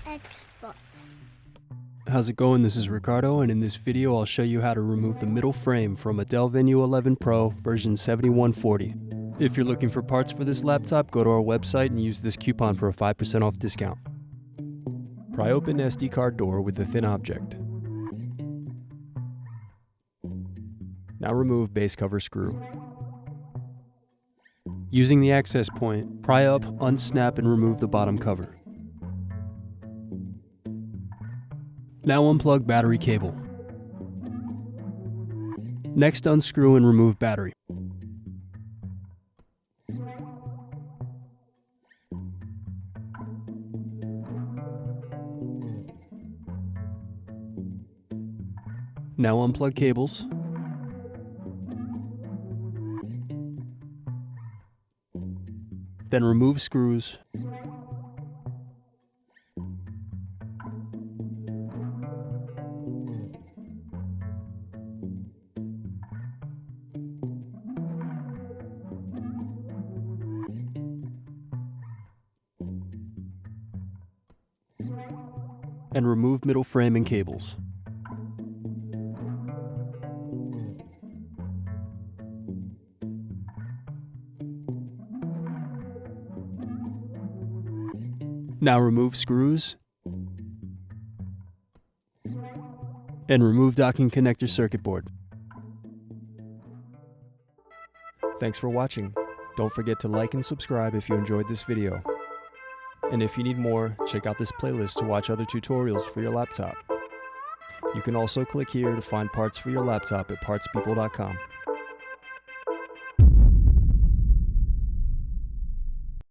Xbox. How's it going? This is Ricardo, and in this video I'll show you how to remove the middle frame from a Dell Venue 11 Pro version 7140. If you're looking for parts for this laptop, go to our website and use this coupon for a 5% off discount. Pry open SD card door with the thin object. Now remove base cover screw. Using the access point, pry up, unsnap, and remove the bottom cover. Now unplug battery cable. Next, unscrew and remove battery. Now unplug cables. Then remove screws. And remove middle frame and cables. Now remove screws and remove docking connector circuit board. Thanks for watching. Don't forget to like and subscribe if you enjoyed this video. And if you need more, check out this playlist to watch other tutorials for your laptop. You can also click here to find parts for your laptop at partspeople.com.